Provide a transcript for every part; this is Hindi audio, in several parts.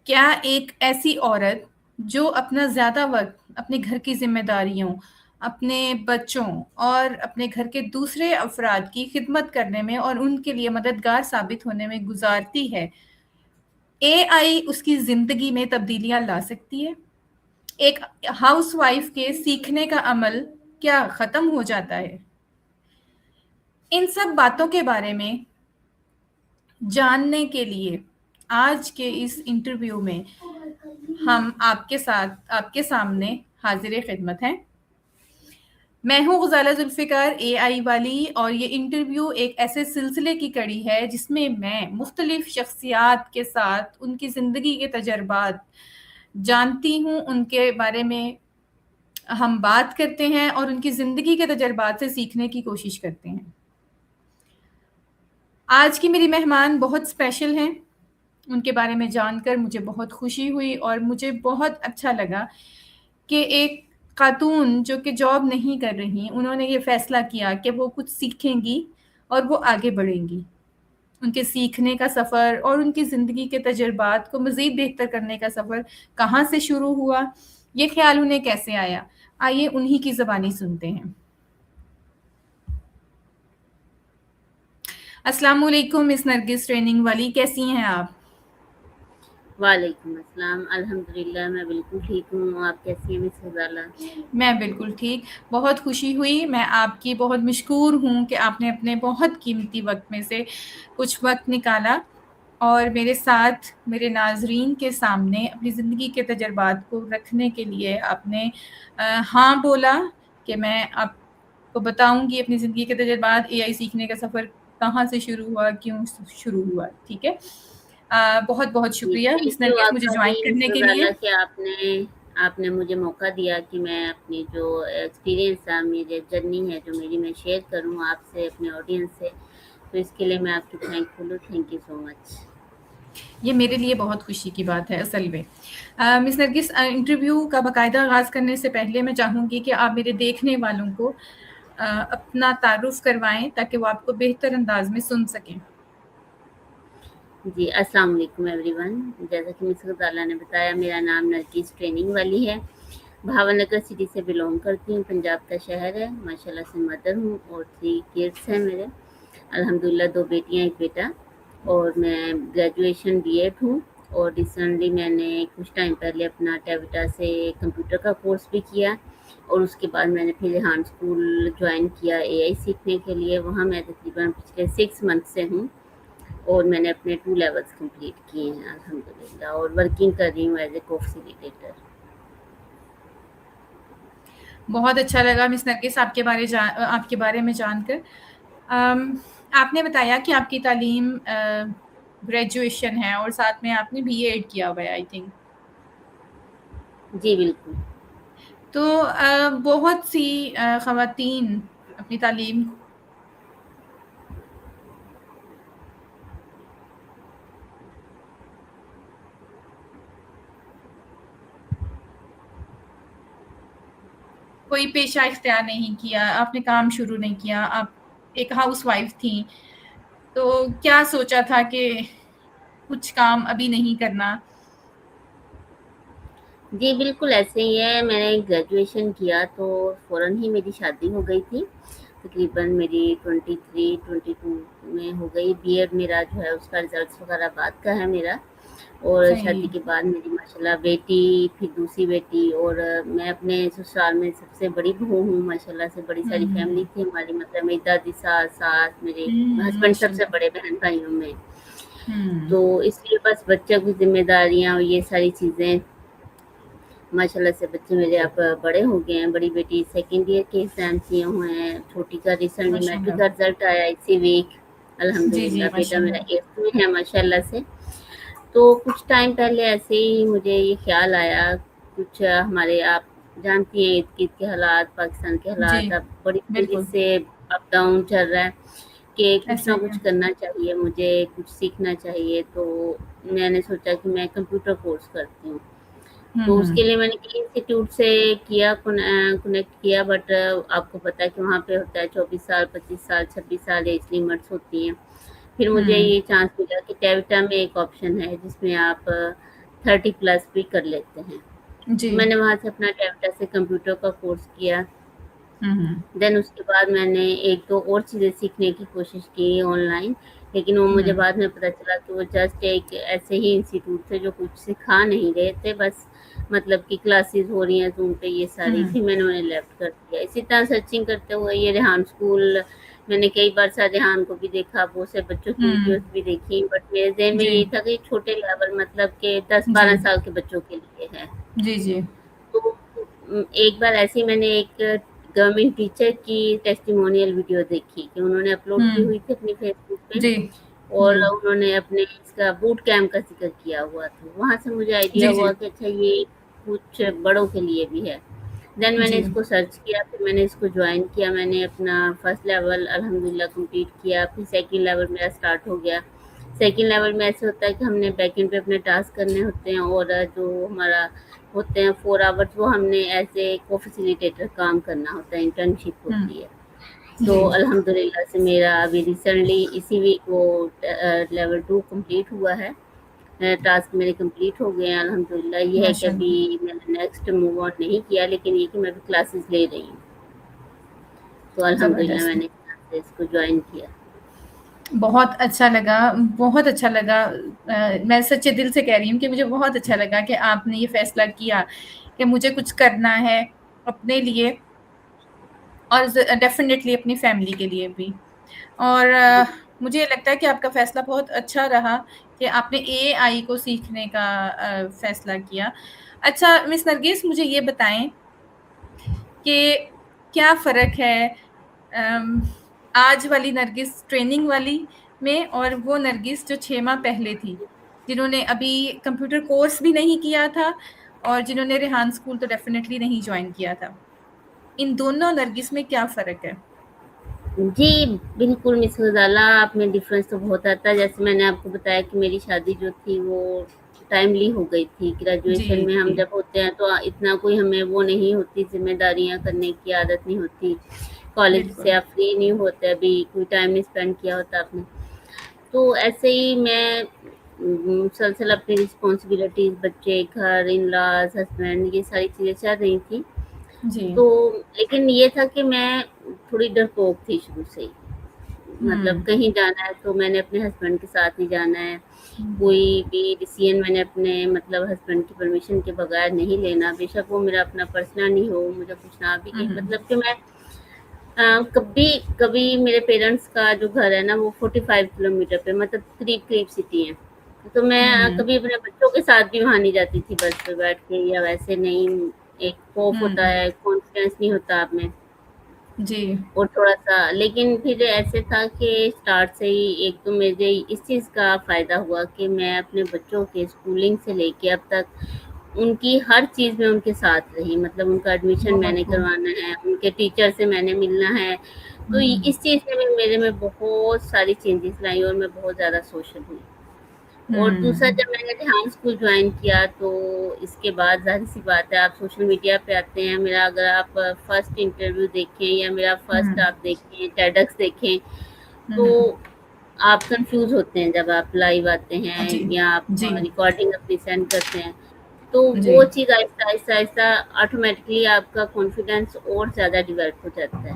क्या एक ऐसी औरत जो अपना ज़्यादा वक़्त अपने घर की ज़िम्मेदारियों, अपने बच्चों और अपने घर के दूसरे अफ़राद की खिदमत करने में और उनके लिए मददगार साबित होने में गुज़ारती है, एआई उसकी ज़िंदगी में तब्दीलियाँ ला सकती है? एक हाउसवाइफ़ के सीखने का अमल क्या ख़त्म हो जाता है? इन सब बातों के बारे में जानने के लिए आज के इस इंटरव्यू में हम आपके सामने हाजिर खिदमत हैं। मैं हूँ गुज़ाला ज़ुल्फ़िकार एआई वाली और ये इंटरव्यू एक ऐसे सिलसिले की कड़ी है जिसमें मैं मुख्तलिफ शख्सियात के साथ उनकी ज़िंदगी के तजर्बात जानती हूँ, उनके बारे में हम बात करते हैं और उनकी ज़िंदगी के तजर्बात से सीखने की कोशिश करते हैं। आज की मेरी मेहमान बहुत स्पेशल हैं। उनके बारे में जानकर मुझे बहुत खुशी हुई और मुझे बहुत अच्छा लगा कि एक खातून जो कि जॉब नहीं कर रही, उन्होंने ये फ़ैसला किया कि वो कुछ सीखेंगी और वो आगे बढ़ेंगी। उनके सीखने का सफ़र और उनकी ज़िंदगी के तजुर्बात को मज़ीद बेहतर करने का सफ़र कहाँ से शुरू हुआ, ये ख़्याल उन्हें कैसे आया? आइए उन्हीं की ज़बानी सुनते हैं। अस्सलाम वालेकुम मिस नरगिस ट्रेनिंग वाली, कैसी हैं आप? वालेकुम अस्सलाम, अल्हम्दुलिल्लाह मैं बिल्कुल ठीक हूँ। आप कैसी हैं मिस ग़ज़ाला? मैं बिल्कुल ठीक। बहुत खुशी हुई, मैं आपकी बहुत मशकूर हूँ कि आपने अपने बहुत कीमती वक़्त में से कुछ वक़्त निकाला और मेरे साथ मेरे नाज़रीन के सामने अपनी ज़िंदगी के तजुर्बात को रखने के लिए आपने हाँ बोला कि मैं आपको बताऊँगी अपनी ज़िंदगी के तजुर्बात, एआई सीखने का सफ़र कहाँ से शुरू हुआ, क्यों शुरू हुआ, ठीक है? बहुत-बहुत जी, शुक्रिया मिस थैंक यू नरगिस मुझे आपका भी जॉइन मिस करने के ग़ज़ाला लिए। कि आपने आपने मुझे मौका दिया कि मैं अपनी जो एक्सपीरियंस था, मेरी जर्नी है जो मेरी मैं शेयर करूँ आपसे, अपने ऑडियंस से। तो इसके लिए मैं आपकी थैंकफुल हूँ। Thank you so much. ये मेरे लिए बहुत खुशी की बात है असल में। मिस नरगिस इंटरव्यू का बाकायदा आगाज़ करने से पहले मैं चाहूँगी कि आप मेरे देखने वालों को अपना तारुफ़ करवाएँ ताकि वो आपको बेहतर अंदाज़ में सुन सकें। जी, अस्सलाम वालेकुम एवरीवन। जैसा कि मिस ग़ज़ाला ने बताया, मेरा नाम नरगिस ट्रेनिंग वाली है। भावनगर सिटी से बिलॉन्ग करती हूँ, पंजाब का शहर है। माशाल्लाह से मदर हूँ और 3 किड्स हैं मेरे। अल्हम्दुलिल्लाह 2 बेटियाँ, 1 बेटा और मैं ग्रेजुएशन बीएड हूँ और रिसेंटली मैंने कुछ टाइम पहले अपना टेविटा से कंप्यूटर का कोर्स भी किया और उसके बाद मैंने फिर रेहान स्कूल जॉइन किया एआई सीखने के लिए। वहाँ मैं तकरीबन पिछले 6 मंथ से हूँ और मैंने अपने 2 लेवल्स कंप्लीट किए हैं अल्हम्दुलिल्लाह और वर्किंग कर रही हूँ एज़ ए को-फैसिलिटेटर। बहुत अच्छा लगा मिस नरगिस आपके बारे में जानकर। आपने बताया कि आपकी तालीम ग्रेजुएशन है और साथ में आपने बीएड किया हुआ है आई थिंक। जी, बिल्कुल। तो बहुत सी ख़वातीन अपनी तालीम कोई पेशा इख्तियार नहीं किया, आपने काम शुरू नहीं किया, आप एक हाउसवाइफ़ थीं, तो क्या सोचा था कि कुछ काम अभी नहीं करना? जी, बिल्कुल ऐसे ही है। मैंने ग्रेजुएशन किया तो फ़ौरन ही मेरी शादी हो गई थी। तकरीबन मेरी 23-22 में हो गई। बीएड मेरा जो है उसका रिज़ल्ट्स वग़ैरह बाद का है मेरा और सही। शादी के बाद मेरी माशाल्लाह बेटी, फिर दूसरी बेटी और मैं अपने ससुराल में सबसे बड़ी बहू हूँ माशाल्लाह से बड़ी हुँ, सारी फैमिली हुँ। थी हमारी मतलब मेरी दादी सास, मेरे हुँ, हस्बैंड सबसे माशाल्लाह। बड़े बहन-भाइयों में। हुँ, तो इसलिए बस बच्चों की ज़िम्मेदारियाँ और ये सारी चीज़ें माशाल्लाह से बच्चे मेरे अब बड़े हो गए हैं। बड़ी बेटी सेकंड ईयर के एग्ज़ाम्स दिए हुए हैं। छोटी का रिसेंटली मैट्रिक माशाल्लाह। का रिज़ल्ट आया इसी वीक। जी, जी, अल्हम्दुलिल्लाह बेटा मेरा माशाल्लाह। 8th में है माशाल्लाह से। तो कुछ टाइम पहले ऐसे ही मुझे ये ख़्याल आया, कुछ हमारे आप जानती हैं ईद के हालात, पाकिस्तान के जी, हालात अब बड़ी तेज़ी बिल्कुल, से अप डाउन चल रहा है कि कुछ ऐसा ना ही कुछ है। करना चाहिए, मुझे कुछ सीखना चाहिए। तो मैंने सोचा कि मैं कंप्यूटर कोर्स करती हूँ। हुँ, तो हुँ। उसके लिए मैंने कई इंस्टीट्यूट से किया कनेक्ट किया बट आपको पता है कि वहाँ पे होता है 24 साल, 25 साल, 26 साल एज लिमिट्स होती हैं। फिर मुझे हुँ, ये चांस मिला कि टेविटा में एक ऑप्शन है जिसमें आप 30 प्लस भी कर लेते हैं। जी। मैंने वहाँ से अपना टैबटा से कंप्यूटर का कोर्स किया। हुँ। देन उसके बाद मैंने 1-2 और चीज़ें सीखने की कोशिश की ऑनलाइन, लेकिन वो मुझे हुँ। बाद में पता चला कि वो जस्ट एक ऐसे ही इंस्टीट्यूट थे जो कुछ सिखा नहीं रहे थे, बस मतलब कि क्लासेस हो रही हैं ज़ूम पे ये सारी, हुँ। फिर मैंने उन्हें लेफ्ट कर दिया। इसी तरह सर्चिंग करते हुए ये रेहान स्कूल मैंने कई बार शाहजहां को भी देखा, बहुत से बच्चों की हुँ। वीडियोज़ भी देखी, बट मेरे ज़हन में जी। यही था कि छोटे लेवल मतलब के जी। 10-12 साल के बच्चों के लिए है। जी, जी। तो एक बार ऐसे ही मैंने एक गवर्नमेंट टीचर की टेस्टिमोनियल वीडियो देखी कि उन्होंने अपलोड की हुँ। हुई थी अपनी फेसबुक पे, जी। और जी। उन्होंने अपने इसका बूट कैंप का ज़िक्र किया हुआ था। वहाँ से मुझे आइडिया जी, हुआ जी। कि अच्छा ये कुछ बड़ों के लिए भी है। देन मैंने जी। इसको सर्च किया, फिर मैंने इसको जॉइन किया, मैंने अपना फर्स्ट लेवल अल्हम्दुलिल्लाह कंप्लीट किया, फिर सेकंड लेवल मेरा स्टार्ट हो गया। सेकंड लेवल में ऐसे होता है कि हमने बैकएंड पे अपने टास्क करने होते हैं, और जो हमारा होते हैं 4 आवर्स वो हमने एज़ ए को-फैसिलिटेटर काम करना होता है, इंटर्नशिप हुँ। होती है। तो जी। अल्हम्दुलिल्लाह से मेरा अभी रिसेंटली इसी वीक वो लेवल 2 कंप्लीट हुआ है। टास्क मेरे कंप्लीट हो गए हैं अल्हम्दुलिल्लाह। ये है कि अभी माशाअल्लाह। मैंने नेक्स्ट मूव ऑन नहीं किया, लेकिन ये कि मैं अभी क्लासेस ले रही हूँ। तो अल्हम्दुलिल्लाह ज़बरदस्त। मैंने इस तरह से इसको जॉइन किया। बहुत अच्छा लगा, बहुत अच्छा लगा। मैं सच्चे दिल से कह रही हूँ कि मुझे बहुत अच्छा लगा कि आपने ये फ़ैसला किया कि मुझे कुछ करना है अपने लिए और डेफ़िनेटली अपनी फ़ैमिली के लिए भी। और जी। मुझे लगता है कि आपका फ़ैसला बहुत अच्छा रहा कि आपने एआई को सीखने का फ़ैसला किया। अच्छा मिस नरगिस मुझे ये बताएँ कि क्या फ़र्क है अम, आज वाली नरगिस ट्रेनिंग वाली में और वो नरगिस जो 6 माह पहले थी, जिन्होंने अभी कंप्यूटर कोर्स भी नहीं किया था और जिन्होंने रेहान स्कूल तो डेफ़िनेटली नहीं जॉइन किया था। इन दोनों नरगिस में क्या फ़र्क है? जी, बिल्कुल मिस ग़ज़ाला, आप में डिफ़रेंस तो बहुत आता है। जैसे मैंने आपको बताया कि मेरी शादी जो थी वो टाइमली हो गई थी। जी, ग्रेजुएशन में हम जी। जब होते हैं तो इतना कोई हमें वो नहीं होती, ज़िम्मेदारियाँ करने की आदत नहीं होती। कॉलेज से बिल्कुल। आप फ्री नहीं होते, अभी कोई टाइम नहीं स्पेंड किया होता आपने। तो ऐसे ही मैं मुसलसल अपनी रिस्पॉन्सिबिलिटीज़, बच्चे, घर, इन-लॉज़, हस्बैंड, ये सारी चीज़ें चल रही थी। जी। तो लेकिन ये था कि मैं थोड़ी डरपोक थी शुरू से ही। मतलब हुँ। कहीं जाना है तो मैंने अपने हस्बैंड के साथ ही जाना है। हुँ। कोई भी डिसीज़न मैंने अपने मतलब हस्बैंड की परमिशन के बगैर नहीं लेना, बेशक वो मेरा अपना पर्सनल ही हो, मुझे कुछ ना भी हुँ, कहे, हुँ। मतलब कि मैं कभी कभी मेरे पेरेंट्स का जो घर है ना वो 45 किलोमीटर पे, मतलब करीब-करीब सिटी है। तो मैं हुँ, हुँ। कभी अपने बच्चों के साथ भी वहाँ नहीं जाती थी बस पे बैठ के, या वैसे नहीं, एक खौफ होता हुँ। है, कॉन्फिडेंस नहीं होता आप में। जी। और थोड़ा-सा, लेकिन फिर ऐसे था कि स्टार्ट से ही एक तो मुझे इस चीज़ का फ़ायदा हुआ कि मैं अपने बच्चों के स्कूलिंग से लेके अब तक उनकी हर चीज़ में उनके साथ रही। मतलब उनका एडमिशन बहुत मैंने खूब। करवाना है, उनके टीचर से मैंने मिलना है। तो हुँ। इस चीज़ ने भी मेरे में बहुत सारी चेंजेज़ लाई, और मैं बहुत ज़्यादा सोशल हुई। और दूसरा, हुँ। जब मैंने ध्यान स्कूल जॉइन किया तो इसके बाद ज़ाहिर-सी बात है, आप सोशल मीडिया पे आते हैं। मेरा अगर आप फर्स्ट इंटरव्यू देखें या मेरा फर्स्ट हुँ। आप देखें, टेडक्स देखें, हुँ, तो हुँ। आप कन्फ्यूज़ होते हैं जब आप लाइव आते हैं जी। या आप जी। रिकॉर्डिंग अपनी सेंड करते हैं। तो जी। वो चीज़ आहिस्ता, आहिस्ता, आहिस्ता ऑटोमैटिकली आपका कॉन्फिडेंस और ज़्यादा डेवलप हो जाता है।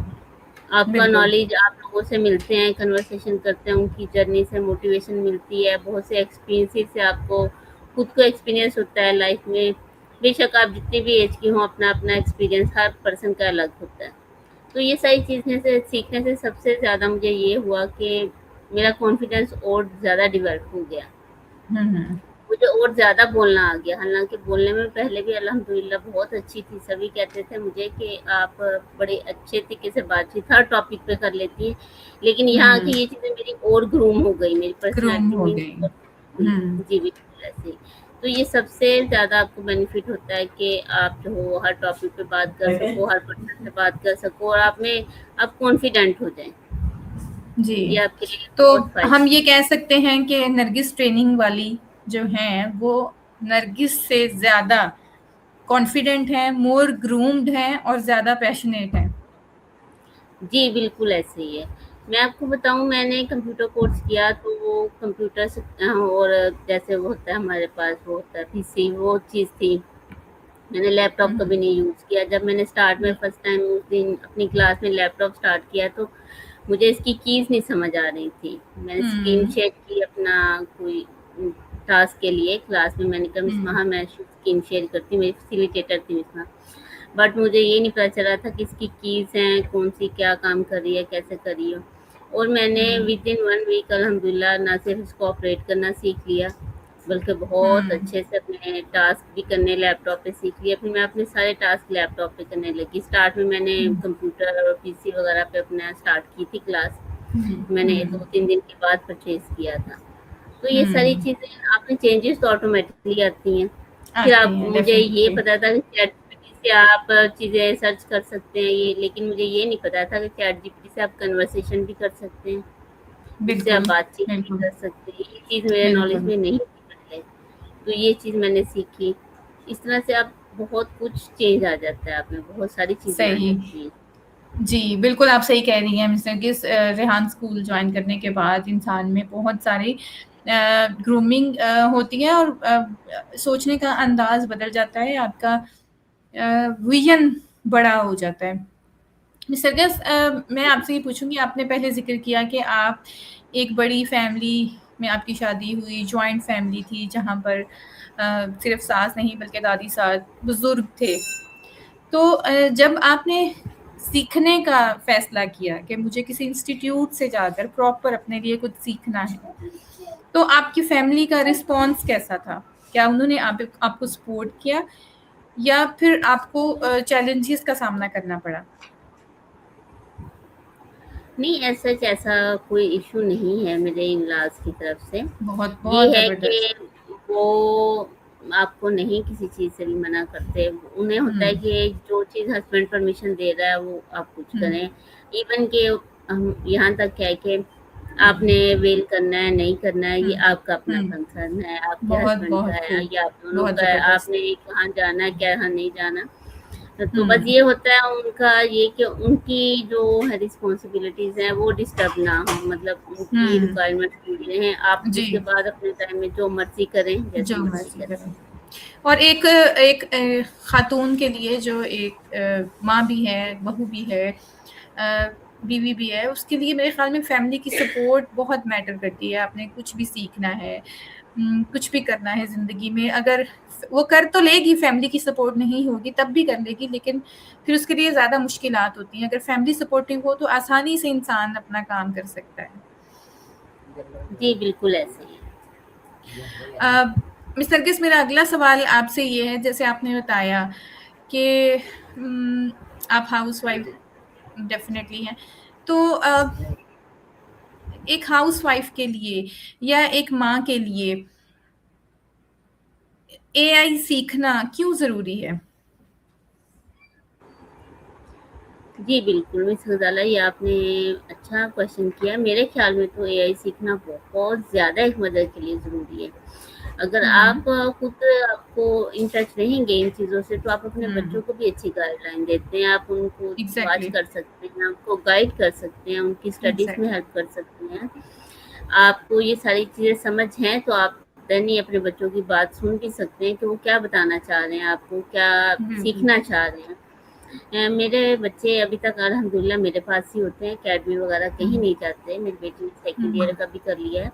आपका बिल्कुल। नॉलेज, आप लोगों से मिलते हैं, कन्वर्सेशन करते हैं, उनकी जर्नी से मोटिवेशन मिलती है, बहुत से एक्सपीरियंसेस से आपको खुद को एक्सपीरियंस होता है लाइफ में। बेशक आप जितनी भी एज की हों, अपना-अपना एक्सपीरियंस हर पर्सन का अलग होता है। तो ये सारी चीज़ें से सीखने से सबसे ज़्यादा मुझे ये हुआ कि मेरा कॉन्फिडेंस और ज़्यादा डेवलप हो गया। हुँ, हुँ। मुझे और ज़्यादा बोलना आ गया, हालाँकि बोलने में पहले भी अल्हम्दुलिल्लाह बहुत अच्छी थी। सभी कहते थे मुझे कि आप बड़े अच्छे तरीके से बातचीत हर टॉपिक पे कर लेती हैं। लेकिन यहाँ हुँ। आके ये चीज़ें मेरी और ग्रूम हो गई, मेरी क्रूम पर्सनैलिटी हो मीन्स गई। और हुई। हुँ। जी, बिल्कुल ऐसे ही। तो ये सबसे ज़्यादा आपको बेनिफिट होता है कि आप जो हो हर टॉपिक पे बात कर सको, हर पर्सन से बात कर सको, और आप कॉन्फिडेंट हो जाएँ। जी। ये आपके लिए तो बहुत हम फ़ायदेमंद। ये कह सकते हैं कि नरगिस ट्रेनिंग वाली जो हैं, वो नरगिस से ज़्यादा कॉन्फिडेंट हैं, मोर ग्रूम्ड हैं और ज़्यादा पैशनेट हैं। जी, बिल्कुल ऐसे ही है। मैं आपको बताऊँ, मैंने कंप्यूटर कोर्स किया तो वो कंप्यूटर से और जैसे वो होता है हमारे पास, वो होता है पीसी, वो चीज़ थी। मैंने लैपटॉप कभी नहीं यूज़ किया। जब मैंने स्टार्ट में फर्स्ट टाइम उस दिन अपनी क्लास में लैपटॉप स्टार्ट किया तो मुझे इसकी कीज़ नहीं समझ आ रही थी। मैंने स्क्रीन हम्म। शेयर की अपना कोई टास्क के लिए क्लास में। मैंने कहा मिस हम्म। महा मैं स्क्रीन शेयर करती हूँ, मेरी फैसिलिटेटर थी मिस महा। बट मुझे ये नहीं पता चला था कि इसकी कीज़ हैं, कौन-सी क्या काम कर रही है, कैसे कर रही है। और मैंने हम्म। विदिन 1 वीक अल्हम्दुलिल्लाह ना सिर्फ़ इसको ऑपरेट करना सीख लिया, बल्कि बहुत हम्म। अच्छे से अपने टास्क भी करने लैपटॉप पे सीख लिए। फिर मैं अपने सारे टास्क लैपटॉप पे करने लगी। स्टार्ट में मैंने हम्म। कंप्यूटर और पीसी वगैरह पे अपना स्टार्ट की थी क्लास। हम्म। मैंने हम्म। 2-3 दिन के बाद परचेज़ किया था। तो ये सारी हम्म। चीज़ें आप में चेंजेस तो ऑटोमेटिकली आती हैं। फिर आते आप हैं मुझे ये डेफिनेटली। पता था कि चैटजीपीटी से आप चीज़ें सर्च कर सकते हैं ये, लेकिन मुझे ये नहीं पता था कि चैटजीपीटी से आप कन्वर्सेशन भी कर सकते हैं, उससे आप बिल्कुल। बातचीत भी बिल्कुल। कर सकते हैं। ये चीज़ मेरे नॉलेज बिल्कुल। में नहीं थी पहले, तो ये चीज़ मैंने सीखी। इस तरह से आप बहुत कुछ चेंज आ जाता है आप में, बहुत सारी चीज़ें आ सही। जाती हैं। जी, बिल्कुल आप सही कह रही हैं मिस्टर कि रेहान स्कूल जॉइन करने के बाद इंसान में बहुत सारी ग्रूमिंग होती है और सोचने का अंदाज़ बदल जाता है, आपका विज़न बड़ा हो जाता है। मिस्टर गस मैं आपसे ये पूछूँगी, आपने पहले ज़िक्र किया कि आप एक बड़ी फैमिली में आपकी शादी हुई, जॉइंट फैमिली थी जहाँ पर सिर्फ़ सास नहीं बल्कि दादी-सास, बुज़ुर्ग थे। तो जब आपने सीखने का फ़ैसला किया कि मुझे किसी इंस्टीट्यूट से जाकर प्रॉपर अपने लिए कुछ सीखना है, तो आपकी फ़ैमिली का रिस्पॉन्स कैसा था? क्या उन्होंने आपको सपोर्ट किया या फिर आपको चैलेंजेस का सामना करना पड़ा? नहीं, ऐसा कोई इश्यू नहीं है मेरे इन-लॉज़ की तरफ से। बहुत, ये बहुत है ज़बरदस्त। कि वो आपको नहीं किसी चीज़ से भी मना करते। उन्हें होता है हुँ। कि जो चीज़ हस्बैंड परमिशन दे रहा है वो आप कुछ हुँ। करें। इवन कि हम यहाँ तक क्या है कि आपने वेल करना है, नहीं करना है, ये हुँ। आपका अपना हुँ। कंसर्न है, आपके बहुत, हस्बैंड का बहुत है खूब। या आप दोनों बहुत का है। ज़बरदस्त। आपने कहाँ जाना है, कहाँ नहीं जाना। तो बस हुँ। ये होता है उनका ये कि उनकी जो है रिस्पॉन्सिबिलिटीज़ हैं वो डिस्टर्ब ना हो, मतलब उनकी हुँ। रिक्वायरमेंट पूरी रहें। आप जी। उसके बाद अपने टाइम में जो मर्ज़ी करें, जो जैसे मर्ज़ी मर्ज़ी करें। करें। और एक एक ख़ातून के लिए जो एक माँ भी है, बहू भी है, बीवी भी है, उसके लिए मेरे ख़्याल में फ़ैमिली की सपोर्ट बहुत मैटर करती है। आपने कुछ भी सीखना है, कुछ भी करना है ज़िंदगी में, अगर वो कर तो लेगी, फ़ैमिली की सपोर्ट नहीं होगी तब भी कर लेगी, लेकिन फिर उसके लिए ज़्यादा मुश्किलात होती हैं। अगर फ़ैमिली सपोर्टिव हो तो आसानी से इंसान अपना काम कर सकता है। जी, बिल्कुल ऐसे ही है। अ, मिस नरगिस, मेरा अगला सवाल आपसे ये है, जैसे आपने बताया कि आप हाउसवाइफ डेफ़िनेटली हैं। तो एक हाउसवाइफ के लिए या एक माँ के लिए एआई सीखना क्यों ज़रूरी है? जी, बिल्कुल, मिस ग़ज़ाला ये आपने अच्छा क्वेश्चन किया। मेरे ख़्याल में तो एआई सीखना बहुत ज़्यादा एक मदद के लिए ज़रूरी है। अगर आप हुँ। खुद आपको इन टच रहेंगे इन चीज़ों से, तो आप अपने बच्चों हुँ। को भी अच्छी गाइडलाइन देते हैं, आप उनको वॉच एग्ज़ैक्टली। कर सकते हैं, उनको गाइड कर सकते हैं, उनकी स्टडीज़ में एग्ज़ैक्टली। हेल्प कर सकते हैं। आपको ये सारी चीज़ें समझ हैं, तो आप देन ही अपने बच्चों की बात सुन भी सकते हैं कि वो क्या बताना चाह रहे हैं आपको, क्या बिल्कुल। सीखना चाह रहे हैं। मेरे बच्चे अभी तक अल्हम्दुलिल्लाह मेरे पास ही होते हैं, अकेडमी वगैरह कहीं हुँ। नहीं जाते। मेरी बेटी ने सेकंड ईयर हुँ। का भी कर लिया है।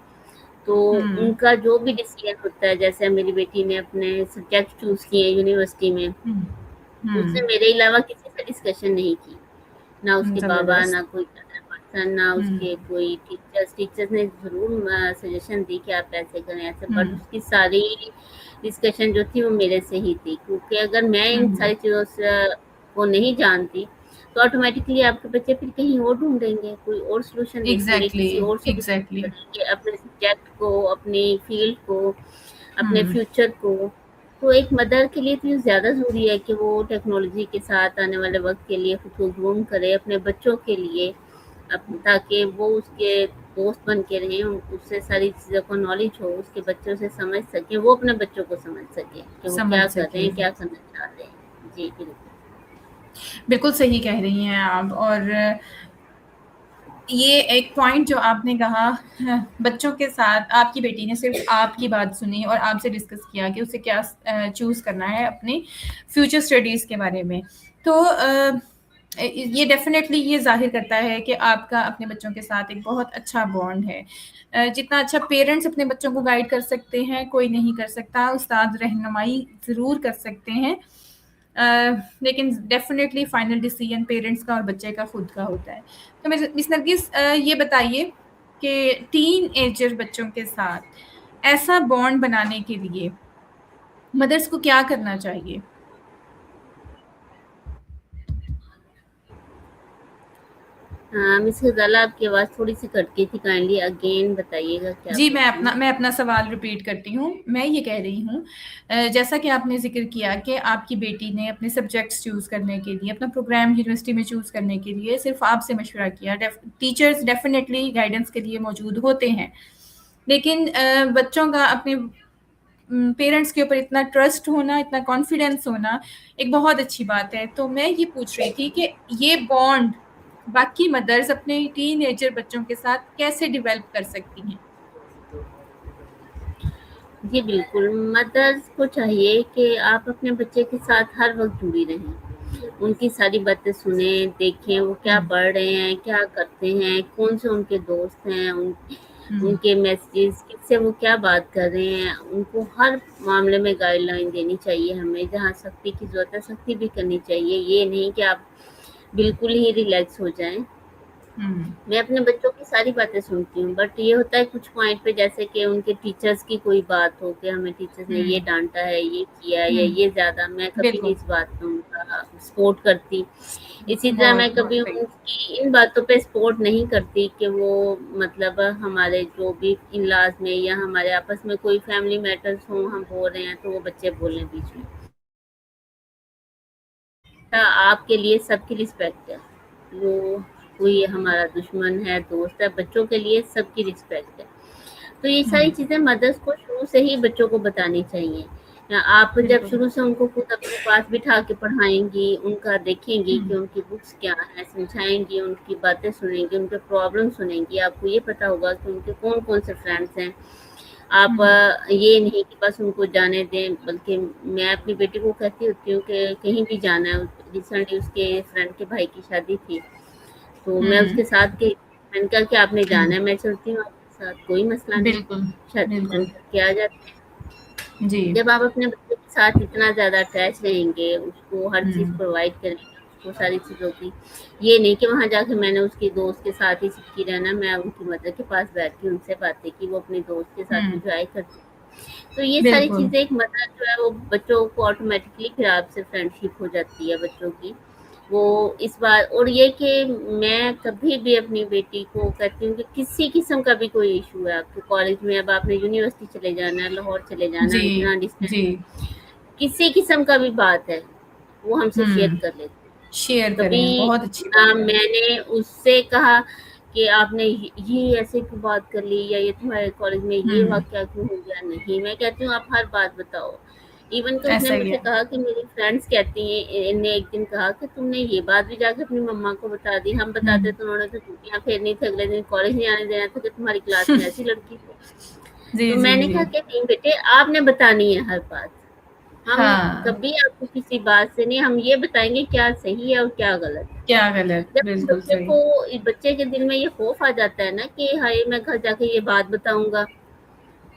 तो हुँ। उनका जो भी डिसीज़न होता है, जैसे मेरी बेटी ने अपने सब्जेक्ट चूज़ किए यूनिवर्सिटी में, हुँ। उसने हुँ। मेरे अलावा किसी से डिस्कशन नहीं की। ना उसके बाबा, ना ज़बरदस्त। कोई अदर पर्सन, ना उसके हुँ। कोई टीचर्स। टीचर्स ने ज़रूर सजेशन दी कि आप ऐसे करें, ऐसे, हुँ। बट उसकी सारी डिस्कशन जो थी वो मेरे से ही थी, क्योंकि अगर मैं इन हुँ। सारी चीज़ों से को नहीं जानती, तो ऑटोमैटिकली आपके बच्चे फिर कहीं और ढूँढेंगे, कोई और सॉल्यूशन देखेंगे, एग्ज़ैक्टली। किसी और से डिस्कस एग्ज़ैक्टली। करेंगे अपने सब्जेक्ट को, अपनी फ़ील्ड को, अपने हुँ। फ्यूचर को। तो एक मदर के लिए तो ये ज़्यादा ज़रूरी है कि वो टेक्नोलॉजी के साथ आने वाले वक़्त के लिए खुद को ग्रूम करे अपने बच्चों के लिए, ताकि वो उसके दोस्त बन के रहें, उससे सारी चीज़ों को नॉलेज हो, उसके बच्चों से समझ सकें, वो अपने बच्चों को समझ सकें कि वो समझ क्या कर रहे सके। हैं, क्या करना चाह रहे हैं। जी, बिल्कुल। बिल्कुल सही कह रही हैं आप। और ये एक पॉइंट जो आपने कहा, बच्चों के साथ आपकी बेटी ने सिर्फ आपकी बात सुनी और आपसे डिस्कस किया कि उसे क्या चूज़ करना है अपने फ्यूचर स्टडीज़ के बारे में। तो ये डेफ़िनेटली ये ज़ाहिर करता है कि आपका अपने बच्चों के साथ एक बहुत अच्छा बॉन्ड है। जितना अच्छा पेरेंट्स अपने बच्चों को गाइड कर सकते हैं, कोई नहीं कर सकता। उस्ताद रहनुमाई ज़रूर कर सकते हैं, लेकिन डेफ़िनेटली फाइनल डिसीजन पेरेंट्स का और बच्चे का खुद का होता है। तो मिस नरगिस, ये बताइए कि टीनएजर बच्चों के साथ ऐसा बॉन्ड बनाने के लिए मदर्स को क्या करना चाहिए? मिस गजाला, आपकी आवाज़ थोड़ी-सी कट गई थी, काइंडली अगेन बताइएगा क्या जी, पूछ रही हैं? मैं अपना सवाल रिपीट करती हूँ। मैं ये कह रही हूँ, जैसा कि आपने ज़िक्र किया कि आपकी बेटी ने अपने सब्जेक्ट्स चूज़ करने के लिए, अपना प्रोग्राम यूनिवर्सिटी में चूज़ करने के लिए सिर्फ़ आपसे मशवरा किया। टीचर्स डेफ़िनेटली गाइडेंस के लिए मौजूद होते हैं। लेकिन बच्चों का अपने पेरेंट्स के ऊपर इतना ट्रस्ट होना, इतना कॉन्फिडेंस होना एक बहुत अच्छी बात है। तो मैं ये पूछ रही थी कि ये बॉन्ड बाकी मदर्स अपने टीनएजर बच्चों के साथ कैसे डेवलप कर सकती हैं? जी, बिल्कुल, मदर्स को चाहिए कि आप अपने बच्चे के साथ हर वक़्त जुड़ी रहें। उनकी सारी बातें सुनें, देखें वो क्या हुँ, पढ़ रहे हैं, क्या करते हैं, कौन से उनके दोस्त हैं, हुँ, उनके मैसेजेस, किससे वो क्या बात कर रहे हैं। उनको हर मामले में गाइडलाइन देनी चाहिए हमें, जहाँ सख्ती की ज़रूरत है, सख्ती भी करनी चाहिए। ये नहीं कि आप बिल्कुल ही रिलैक्स हो जाएँ। हुँ, मैं अपने बच्चों की सारी बातें सुनती हूँ, बट ये होता है कुछ पॉइंट पे, जैसे कि उनके टीचर्स की कोई बात हो कि हमें टीचर्स ने ये हुँ, डाँटा है, ये किया है या हुँ, ये ज़्यादा, मैं कभी नहीं बिल्कुल। इस बात पे उनका सपोर्ट करती। इसी तरह मैं बहुत कभी सही। उनकी इन बातों पे सपोर्ट नहीं करती कि वो मतलब हमारे जो भी इन-लॉज़ में या हमारे आपस में कोई फैमिली मैटर्स हों, हम बोल रहे हैं तो वो बच्चे बोलें बीच में। आपके लिए सबकी रिस्पेक्ट है। वो कोई हमारा दुश्मन है, दोस्त है, बच्चों के लिए सबकी रिस्पेक्ट है। तो ये हुँ, सारी चीज़ें मदर्स को शुरू से ही बच्चों को बतानी चाहिए। आप जब बिल्कुल। शुरू से उनको खुद अपने पास बिठा के पढ़ाएँगी, उनका देखेंगी कि हुँ, उनकी बुक्स क्या हैं, समझाएँगी, उनकी बातें सुनेंगी, उनके प्रॉब्लम सुनेंगी, आपको ये पता होगा कि उनके कौन-कौन से फ्रेंड्स हैं। आप हुँ, ये नहीं कि बस उनको जाने दें, बल्कि मैं अपनी बेटी को कहती होती हूँ कि कहीं भी जाना है, रिसेंटली उसके फ्रेंड के भाई की शादी थी, तो मैं हुँ, उसके साथ गई। मैंने कहा कि आपने जाना है, हुँ, मैं चलती हूँ आपके साथ, कोई मसला नहीं, बिल्कुल, शादी अटेंड बिल्कुल। करके आ जाते हैं। जी। जब आप अपने बच्चे के साथ इतना ज़्यादा अटैच रहेंगे, उसको हर चीज़ हुँ, प्रोवाइड करेंगे, उसको सारी चीज़ों की, ये नहीं कि वहाँ जाके मैंने उसकी दोस्त के साथ ही चिपकी रहना, मैं उनकी मदर के पास बैठ के उनसे बातें की, वो अपने दोस्त के साथ हुँ, एन्जॉय करती। तो ये सारी बिल्कुल। चीज़ें एक मदर जो है वो बच्चों को ऑटोमेटिकली फिर आपसे फ्रेंडशिप हो जाती है बच्चों की। वो इस बार और ये कि मैं कभी भी अपनी बेटी को कहती हूँ कि किसी किस्म का भी कोई इश्यू है आपके कॉलेज में, अब आपने यूनिवर्सिटी चले जाना है, लाहौर चले जाना जी, है, इतना डिस्टेंस, जी। किसी किस्म का भी बात है, वो हमसे शेयर हुँ, कर लेती है। शेयर करें, कभी बहुत अच्छी ना बात है। मैंने उससे कहा कि आपने ये ऐसे क्यों बात कर ली या ये तुम्हारे कॉलेज में ये हुँ, वाक़या क्यों हो गया? नहीं, मैं कहती हूँ आप हर बात बताओ। इवन कि उसने ऐसा ही मुझसे है। कहा कि मेरी फ्रेंड्स कहती हैं, ने एक दिन कहा कि तुमने ये बात भी जाके अपनी मम्मा को बता दी, हम हुँ। बताते तो उन्होंने तो छुट्टियाँ फेरनी थी, अगले दिन कॉलेज नहीं आने देना था कि तुम्हारी क्लास में ऐसी लड़की थी। जी, तो जी, मैंने जी। कहा कि नहीं बेटे, आपने बतानी है हर बात। हम हाँ, कभी आपको किसी बात से नहीं, हम ये बताएँगे क्या सही है और क्या गलत है। क्या गलत, जब बिल्कुल सही। बच्चे के दिल में ये खौफ आ जाता है ना कि हाय मैं घर जाके ये बात बताऊँगा,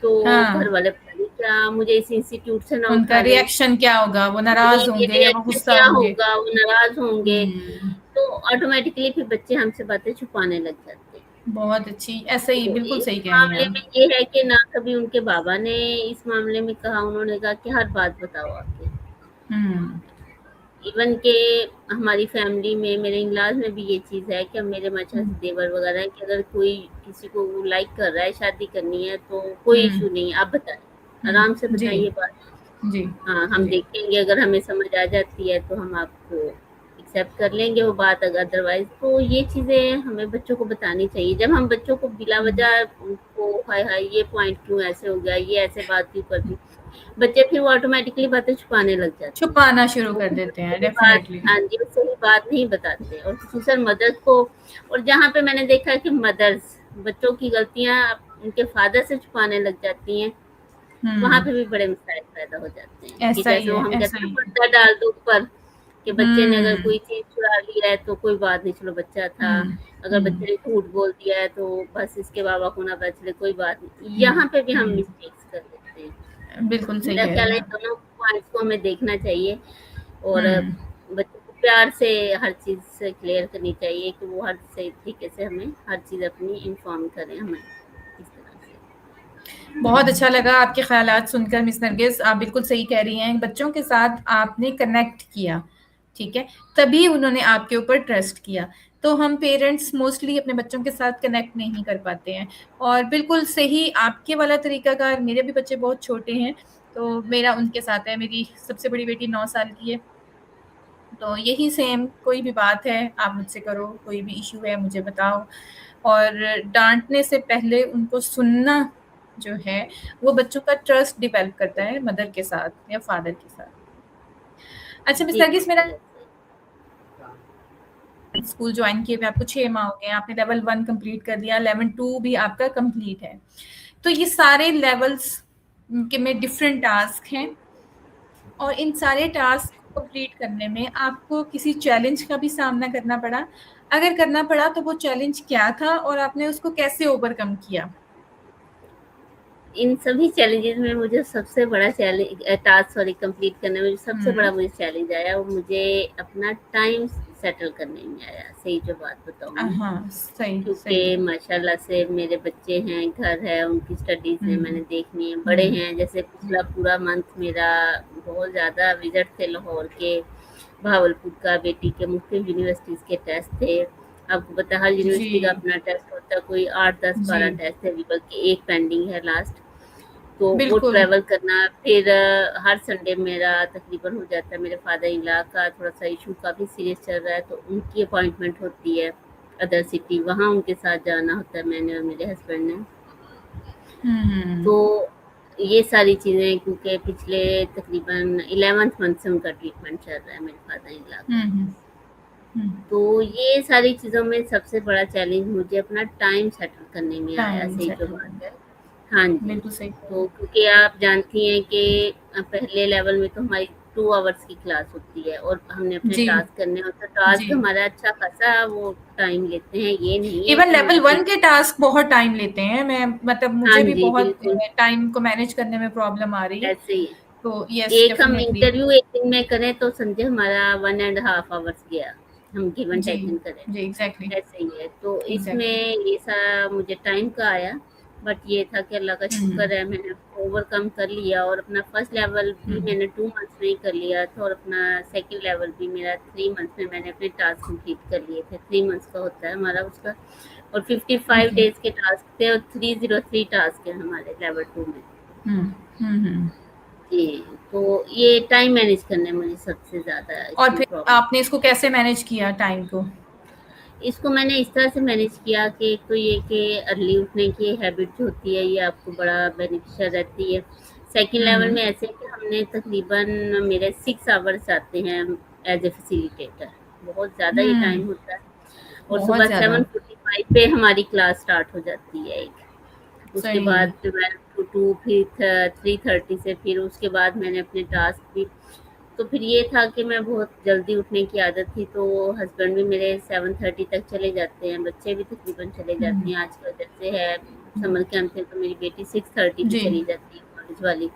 तो घर हाँ, वाले पता नहीं क्या मुझे इस इंस्टीट्यूट से ना उनका उठा लें, रिएक्शन क्या होगा? वो नाराज़ मेरी होंगे या वो रिएक्शन गुस्सा क्या होंगे? होगा, वो नाराज़ होंगे, हुँ, तो ऑटोमैटिकली फिर बच्चे हमसे बातें छुपाने लग जाते हैं। बहुत अच्छी, ऐसे ही तो बिल्कुल इस सही कह रही हैं मामले आप। में ये है कि ना कभी उनके बाबा ने इस मामले में कहा, उन्होंने कहा कि हर बात बताओ आके। हुँ, इवन के हमारी फैमिली में मेरे इन-लॉज़ में भी ये चीज़ है कि मेरे माशाल्लाह हुँ, से देवर वगैरह हैं कि अगर कोई किसी को लाइक कर रहा है, शादी करनी है तो कोई हुँ, इश्यू नहीं है, आप बताएँ। हुँ, आराम से जी, बताइए बात। जी, हाँ, हम जी। देखेंगे, अगर हमें समझ आ जाती है तो हम आपको एक्सेप्ट कर लेंगे वो बात, अगर अदरवाइज़ तो ये चीज़ें हमें बच्चों को बतानी चाहिए। जब हम बच्चों को बिला हुँ, वजह उनको हाय हाय ये पॉइंट क्यों ऐसे हो गया, ये ऐसे बात क्यों कर दी, बच्चे फिर वो ऑटोमेटिकली बातें छुपाने लग जाते हैं। छुपाना शुरू वो कर फिर देते हैं, सही बात, डेफिनेटली। हाँ जी, वो सही बात नहीं बताते और खुसूसन मदर्स को। और जहाँ पे मैंने देखा है कि मदर्स बच्चों की गलतियाँ उनके फादर से छुपाने लग जाती हैं, वहाँ हम्म। पे भी बड़े मसाइल पैदा हो जाते हैं कि ऐसा ही जैसे वो है, हम ऐसा कहते हैं ही ना है। पर्दा डाल दो ऊपर, कि बच्चे ने अगर हम्म। कोई चीज़ चुरा ली है तो कोई बात नहीं, चलो बच्चा था। हम्म। अगर हम्म। बच्चे ने झूठ बोल दिया है तो बस इसके बाबा को ना पता चले, कोई बात नहीं। यहाँ पे भी हम हम्म। मिस्टेक्स कर देते हैं। बिल्कुल सही मेरा कह रही ख्याल है हैं इन आप। दोनों पॉइंट्स को हमें देखना चाहिए और हम्म। बच्चों को प्यार से हर चीज़ से क्लियर करनी चाहिए कि वो हर सही तरीके से हमें हर चीज़ अपनी इन्फॉर्म करें हमें, इस तरह से। बहुत अच्छा लगा आपके ख़्यालात सुनकर मिस नरगिस, आप बिल्कुल सही कह रही हैं। बच्चों के साथ आपने कनेक्ट किया, ठीक है? तभी उन्होंने आपके ऊपर ट्रस्ट किया। तो हम पेरेंट्स मोस्टली अपने बच्चों के साथ कनेक्ट नहीं कर पाते हैं और बिल्कुल सही आपके वाला तरीकाकार, मेरे भी बच्चे बहुत छोटे हैं, तो मेरा उनके साथ है। मेरी सबसे बड़ी बेटी 9 साल की है, तो यही सेम, कोई भी बात है आप मुझसे करो, कोई भी इश्यू है मुझे बताओ। और डाँटने से पहले उनको सुनना जो है, वो बच्चों का ट्रस्ट डेवलप करता है मदर के साथ या फादर के साथ। अच्छा मिस जी, नरगिस, मेरा बिल्कुल ऐसे ही। स्कूल जॉइन किए हुए आपको 6 माह हो गए हैं, आपने लेवल 1 कंप्लीट कर लिया, लेवल 2 भी आपका कंप्लीट है। तो ये सारे लेवल्स के में डिफरेंट टास्क हैं और इन सारे टास्क को कंप्लीट करने में आपको किसी चैलेंज का भी सामना करना पड़ा? अगर करना पड़ा तो वो चैलेंज क्या था और आपने उसको कैसे ओवरकम किया? इन सभी चैलेंजेस में मुझे सबसे बड़ा टास्क सॉरी कंप्लीट करने में जो सबसे हुँ। बड़ा मुझे चैलेंज आया वो मुझे अपना टाइम सेटल करने में आया, सही जो बात बताऊँ मैं। हाँ, सही, क्योंकि सही है। माशाल्लाह से मेरे बच्चे हैं, घर है, उनकी स्टडीज़ है, हुँ, मैंने देखनी है, बड़े हुँ, हैं। जैसे पिछला पूरा मंथ मेरा बहुत ज़्यादा विज़िट थे लाहौर के, भावलपुर का, बेटी के मुख्तलिफ यूनिवर्सिटीज़ के टेस्ट थे। आपको पता है हर यूनिवर्सिटी का जी, अपना टेस्ट होता है, कोई 8, 10, जी, 12 टेस्ट है, अभी बल्कि 1 पेंडिंग है लास्ट। तो वो बिल्कुल। ट्रैवल करना, फिर हर संडे मेरा तकरीबन हो जाता है, मेरे फादर इन लॉ का थोड़ा-सा इश्यू काफ़ी सीरियस चल रहा है, तो उनकी अपॉइंटमेंट होती है अदर सिटी, वहाँ उनके साथ जाना होता है मैंने और मेरे हस्बैंड ने। हुँ, हुँ, तो ये सारी चीज़ें, क्योंकि पिछले तकरीबन 11th मंथ से उनका ट्रीटमेंट चल रहा है मेरे फादर इन लॉ हुँ, का। हुँ, हुँ, तो ये सारी चीज़ों में सबसे बड़ा चैलेंज मुझे अपना टाइम सेटल करने में आया, टाइम सही जो सेटल बात करना, है। हाँ जी, बिल्कुल सही कह रही तो हैं। क्योंकि आप जानती हैं कि पहले लेवल में तो हमारी 2 आवर्स की क्लास होती है और हमने अपने जी, टास्क करने होते हैं, जी। टास्क हमारा अच्छा खासा वो टाइम लेते हैं, ये नहीं है इवन कि लेवल हाँ 1 ठीक के है। टास्क बहुत टाइम लेते हैं। मैं मतलब हाँ मुझे भी जी, बहुत बिल्कुल, टाइम को मैनेज करने में प्रॉब्लम आ रही है। ऐसे ही। तो येस, एक हम डेफिनिटली। इंटरव्यू 1 दिन में करें तो समझे हमारा 1 एंड हाफ आवर्स गया, हम गिव एंड जी, टेक करें जी, तो। एग्ज़ैक्टली, ऐसे ही है। तो इसमें एग्ज़ैक्टली। ये सारा मुझे टाइम का आया, बट ये था कि अल्लाह का हुँ, शुक्र है मैंने उसको ओवरकम कर लिया और अपना फर्स्ट लेवल हुँ, भी मैंने 2 मंथ्स में ही कर लिया था और अपना सेकंड लेवल भी मेरा 3 मंथ्स में मैंने अपने टास्क कंप्लीट कर लिए थे। 3 मंथ्स का होता है हमारा उसका, और 55 ओके। डेज़ के टास्क थे और 303 टास्क हैं हमारे लेवल 2 में। हुँ, हुँ, हुँ। जी, तो ये टाइम मैनेज करने में मुझे सबसे ज़्यादा और इसमें फिर प्रॉब्लम। आपने इसको कैसे मैनेज किया टाइम को? इसको मैंने इस तरह से मैनेज किया कि एक तो ये कि अर्ली उठने की हैबिट जो होती है, ये आपको बड़ा बेनिफिशियल रहती है। सेकंड हुँ, लेवल हुँ। में ऐसे है कि हमने तकरीबन मेरे 6 आवर्स आते हैं एज़ ए फैसिलिटेटर, बहुत ज़्यादा ये हुँ, टाइम होता है और बहुत सुबह ज़्यादा, 7:45 पे हमारी क्लास स्टार्ट हो जाती है एक। उसके सही। बाद 12 टू 2 फिर 3:30 से फिर उसके बाद मैंने अपने टास्क भी। तो फिर ये था कि मैं बहुत जल्दी उठने की आदत थी, तो हस्बैंड भी मेरे 7:30 तक चले जाते हैं, बच्चे भी तकरीबन चले हुँ, जाते हैं। आजकल जैसे है हुँ। समर कैंप है, तो मेरी बेटी 6:30 पे जी। चली जाती है कॉलेज वाली।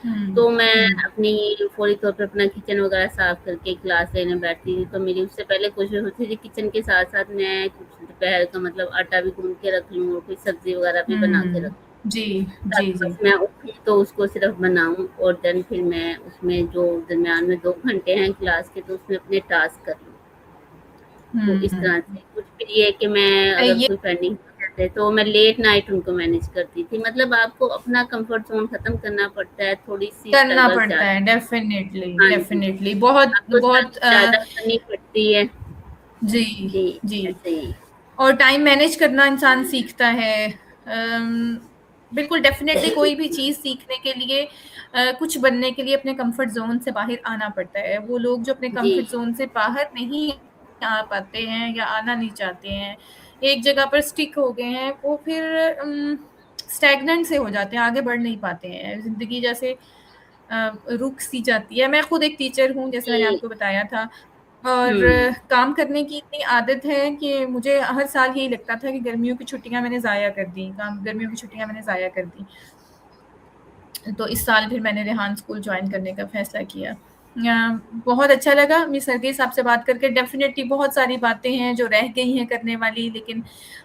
हुँ, तो मैं हुँ। अपनी फौरी तौर पे अपना किचन वगैरह साफ करके क्लास लेने बैठती थी, तो मेरी उससे पहले कोशिश होती थी किचन के साथ-साथ मैं कुछ दोपहर का मतलब आटा भी गूँध के रख लूँ और कोई सब्ज़ी वगैरह भी बना के रख हुँ। लूँ, जी, जी, ताकि जी। बस मैं उठूँ तो उसको सिर्फ़ बनाऊँ और देन फिर मैं उसमें जो दरमियान में 2 घंटे हैं क्लास के, तो उसमें अपने टास्क कर लूँ। तो इस हुँ। तरह से कुछ फिर ये है कि मैं अगर ये कोई पेंडिंग हो जाता है तो मैं लेट नाइट उनको मैनेज करती थी। मतलब आपको अपना कम्फ़र्ट ज़ोन ख़त्म करना पड़ता है, थोड़ी-सी करना स्ट्रगल पड़ता है, ज़्यादा। डेफ़िनिटली, हाँ जी, डेफ़िनिटली। बहुत आपको बहुत स्ट्रगल ज़्यादा करनी पड़ती है। जी, जी, जी। ऐसे ही। और टाइम मैनेज करना इंसान सीखता है। अम, बिल्कुल, डेफ़िनेटली कोई भी चीज़ सीखने के लिए कुछ बनने के लिए अपने कम्फ़र्ट ज़ोन से बाहर आना पड़ता है। वो लोग जो अपने जी, कम्फ़र्ट ज़ोन से बाहर नहीं आ पाते हैं या आना नहीं चाहते हैं, एक जगह पर स्टिक हो गए हैं, वो फिर स्टैग्नेंट से हो जाते हैं, आगे बढ़ नहीं पाते हैं। ज़िंदगी जैसे रुक सी जाती है। मैं खुद एक टीचर हूँ, जैसे मैंने जी। आपको बताया था, और हुँ। काम करने की इतनी आदत है कि मुझे हर साल यही लगता था कि गर्मियों की छुट्टियाँ मैंने ज़ाया कर दी, काम गर्मियों की छुट्टियाँ मैंने ज़ाया कर दी। तो इस साल फिर मैंने रेहान स्कूल जॉइन करने का फ़ैसला किया। बहुत अच्छा लगा मिस नरगिस आपसे बात करके। डेफ़िनेटली बहुत सारी बातें हैं जो रह गई हैं करने वाली, लेकिन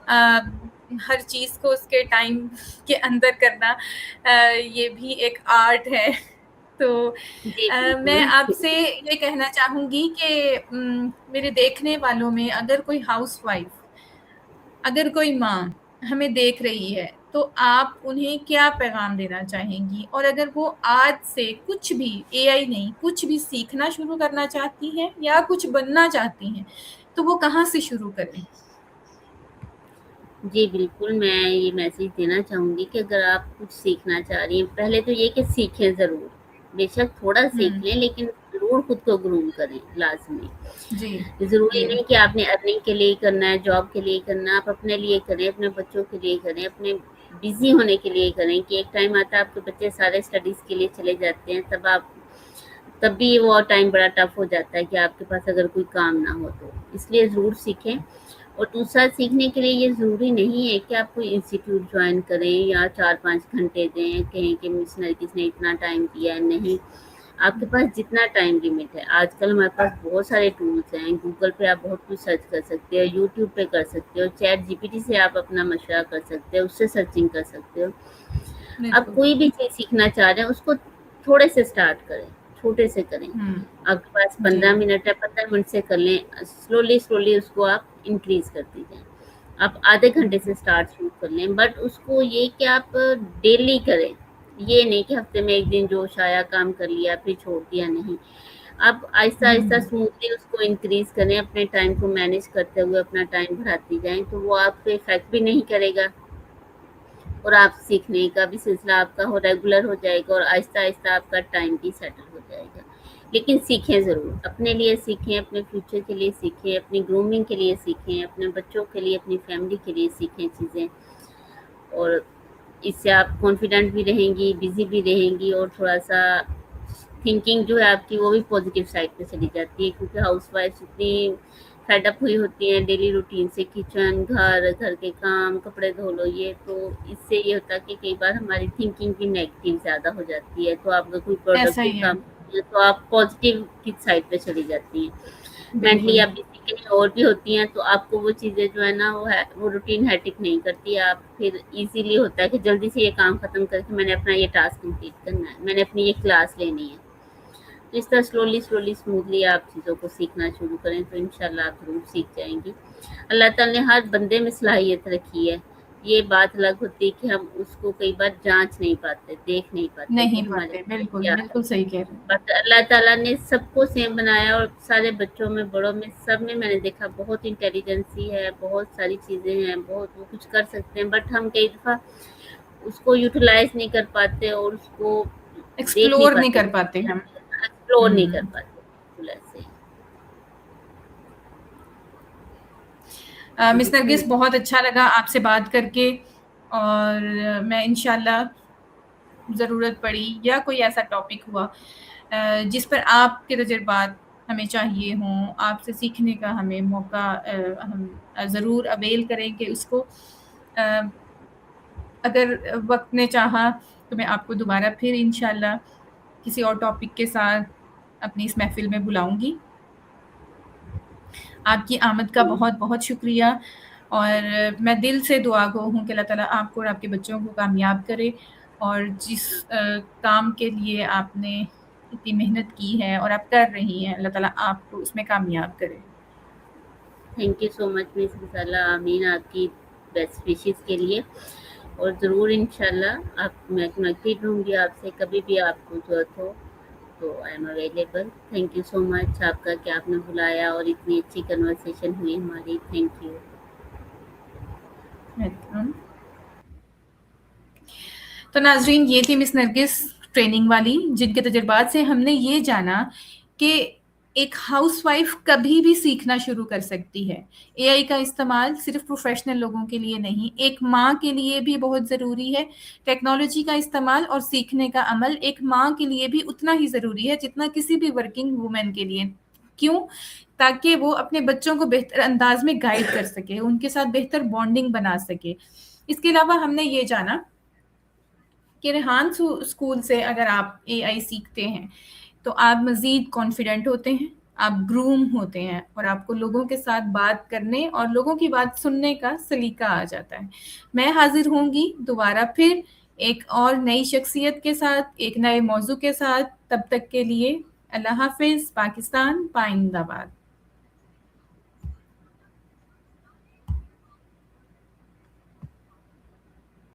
अ, हर चीज़ को उसके टाइम के अंदर करना ये भी एक आर्ट है। तो जी, मैं बिल्कुल। आपसे ये कहना चाहूँगी कि मेरे देखने वालों में अगर कोई हाउसवाइफ़, अगर कोई माँ हमें देख रही है, तो आप उन्हें क्या पैगाम देना चाहेंगी? और अगर वो आज से कुछ भी, एआई नहीं, कुछ भी सीखना शुरू करना चाहती हैं या कुछ बनना चाहती हैं, तो वो कहाँ से शुरू करें? जी, बिल्कुल, मैं ये मैसेज देना चाहूँगी कि अगर आप कुछ सीखना चाह रही हैं, पहले तो ये कि सीखें ज़रूर। बेशक थोड़ा सीख हुँ, लें, लेकिन ज़रूर खुद को ग्रूम करें, लाज़मी। जी, ज़रूरी जी। नहीं कि आपने अर्निंग के लिए ही करना है, जॉब के लिए ही करना है, आप अपने लिए करें, अपने बच्चों के लिए करें, अपने बिज़ी होने के लिए करें कि एक टाइम आता है आपके बच्चे सारे स्टडीज़ के लिए चले जाते हैं, तब भी वो टाइम बड़ा टफ़ हो जाता है कि आपके पास अगर कोई काम ना हो तो। इसलिए ज़रूर सीखें। और दूसरा सीखने के लिए ये ज़रूरी नहीं है कि आप कोई इंस्टीट्यूट जॉइन करें या 4-5 घंटे दें, कहें कि मिस नरगिस ने इतना टाइम दिया है, नहीं। आपके पास जितना टाइम लिमिट है, आजकल हमारे पास बहुत सारे टूल्स हैं, गूगल पे आप बहुत कुछ सर्च कर सकते हो, यूट्यूब पे कर सकते हो, चैट जीपीटी से आप अपना मशवरा कर सकते हो, उससे सर्चिंग कर सकते हो। आप बिल्कुल। कोई भी चीज़ सीखना चाह रहे हैं, उसको थोड़े से स्टार्ट करें, छोटे से करें। हुँ, आपके पास जी। 15 मिनट है, 15 मिनट से कर लें, स्लोली-स्लोली उसको आप इंक्रीज़ करती जाएँ। आप आधे घंटे से हुँ, स्टार्ट शुरू कर लें, बट उसको ये कि आप डेली करें। ये नहीं कि हफ्ते में 1 दिन जोश आया, काम कर लिया, फिर छोड़ दिया, नहीं। आप हुँ, आहिस्ता-आहिस्ता स्मूथली उसको इंक्रीज़ करें, अपने टाइम को मैनेज करते हुए अपना टाइम बढ़ाती जाएँ, तो वो आप पे इफ़ेक्ट भी नहीं करेगा और आप सीखने का भी सिलसिला आपका हो रेगुलर हो जाएगा और आहिस्ता-आहिस्ता आपका टाइम भी सेटल हो जाएगा। लेकिन सीखें ज़रूर, अपने लिए सीखें, अपने फ्यूचर के लिए सीखें, अपनी ग्रूमिंग के लिए सीखें, अपने बच्चों के लिए, अपनी फैमिली के लिए सीखें चीज़ें और इससे आप कॉन्फिडेंट भी रहेंगी, बिज़ी भी रहेंगी और थोड़ा-सा थिंकिंग जो है आपकी वो भी पॉज़िटिव साइड पे चली जाती है क्योंकि हाउसवाइफ्स इतनी फेड अप हुई होती हैं डेली रूटीन से किचन, घर के काम, कपड़े धो लो ये तो इससे ये होता है कि कई बार हमारी थिंकिंग भी नेगेटिव ज़्यादा हो जाती है। तो आप अगर कोई ऐसा प्रोडक्टिव ही है। काम करती हैं तो आप पॉज़िटिव की साइड पे चली जाती हैं। मेंटली बिल्कुल, आप बिज़ी कहीं और भी होती हैं तो आपको वो चीज़ें जो है ना वो रूटीन हेक्टिक नहीं करती। आप फिर ईज़िली होता है कि जल्दी से ये काम खत्म करके मैंने अपना ये टास्क कंप्लीट करना है, मैंने अपनी ये क्लास लेनी है। तो इस तरह स्लोली स्मूथली आप चीज़ों को सीखना शुरू करें तो इंशाल्लाह आप ज़रूर सीख जाएँगी। अल्लाह ताला ने हर बंदे में सलाहियत रखी है। ये बात अलग होती है कि हम उसको कई बार जाँच नहीं पाते, देख नहीं पाते कि नहीं हमारे पाते, अंदर बिल्कुल, क्या है। बिल्कुल सही कह रहे हैं। बट अल्लाह ताला ने सबको सेम बनाया और सारे बच्चों में, बड़ों में, सब में मैंने देखा बहुत इंटेलिजेंसी है, बहुत सारी चीज़ें हैं, बहुत वो कुछ कर सकते हैं बट हम कई दफ़ा उसको यूटिलाइज़ नहीं कर पाते और उसको देख नहीं एक्सप्लोर नहीं पाते, कर पाते हम। एक्सप्लोर नहीं कर हुँ। पाते, बिल्कुल ऐसे। मिस बिल्कुल, नरगिस, बहुत अच्छा लगा आपसे बात करके, और मैं इंशाल्लाह ज़रूरत पड़ी या कोई ऐसा टॉपिक हुआ जिस पर आपके तजुर्बात हमें चाहिए हों, आपसे सीखने का हमें मौका हम ज़रूर अवेल करेंगे उसको। अगर वक़्त ने चाहा तो मैं आपको दोबारा फिर इंशाल्लाह किसी और टॉपिक के साथ अपनी इस महफ़िल में बुलाऊँगी। आपकी आमद का जी, बहुत-बहुत शुक्रिया, और मैं दिल से दुआ गो हूँ कि अल्लाह ताला आपको और आपके बच्चों को कामयाब करे, और जिस काम के लिए आपने इतनी मेहनत की है और आप कर रही हैं, अल्लाह ताला आपको उसमें कामयाब करे। Thank you so much miss Risala आमीन आपकी बेस्ट विशेज़ के लिए और ज़रूर इंशाल्लाह आप मैं कनेक्टेड रहूँगी आपसे कभी भी आपको ज़रूरत हो, तो I am available. Thank you so much आपका कि आपने बुलाया और इतनी अच्छी कन्वर्सेशन हुई हमारी। Thank you. वेलकम। तो नाजरीन, ये थी मिस नरगिस ट्रेनिंग वाली, जिनके तजुर्बात से हमने ये जाना कि एक हाउसवाइफ कभी भी सीखना शुरू कर सकती है। एआई का इस्तेमाल सिर्फ प्रोफेशनल लोगों के लिए नहीं, एक माँ के लिए भी बहुत ज़रूरी है। टेक्नोलॉजी का इस्तेमाल और सीखने का अमल एक माँ के लिए भी उतना ही ज़रूरी है जितना किसी भी वर्किंग वूमेन के लिए। क्यों? ताकि वो अपने बच्चों को बेहतर अंदाज में गाइड कर सके, उनके साथ बेहतर बॉन्डिंग बना सके। इसके अलावा हमने ये जाना कि रेहान स्कूल से अगर आप एआई सीखते हैं तो आप मज़ीद कॉन्फिडेंट होते हैं, आप ग्रूम होते हैं और आपको लोगों के साथ बात करने और लोगों की बात सुनने का सलीका आ जाता है। मैं हाजिर होंगी दोबारा फिर एक और नई शख्सियत के साथ, एक नए मौजू के साथ। तब तक के लिए अल्लाह हाफिज़। पाकिस्तान पाइंदाबाद।